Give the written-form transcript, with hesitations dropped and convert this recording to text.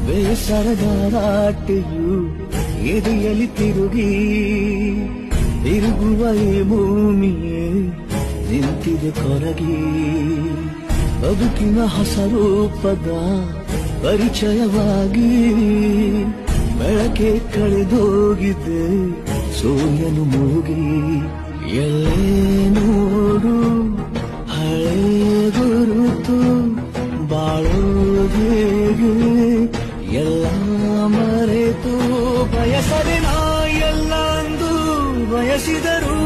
ಬೇಸರದ ರಾಟೆಯು ಎದೆಯಲ್ಲಿ ತಿರುಗಿ ತಿರುಗುವ ಈ ಭೂಮಿಯೇ ನಿಂತಿದೆ ಕೊರಗಿ ಬದುಕಿನ ಹೊಸ ರೂಪದ ಪರಿಚಯವಾಗಿ ಬೆಳಕೆ ಕಳೆದೋಗಿದೆ ಸೂರ್ಯನು ಮುಳುಗಿ ಎಲ್ಲೇ ನೋಡು ಹಳೆ ಗುರುತು ಬಾಳೋದೇಗೆ ಎಲ್ಲ ಮರೆತು ಬಯಸದೆ ನಾ ಎಲ್ಲಂದು ಬಯಸಿದರು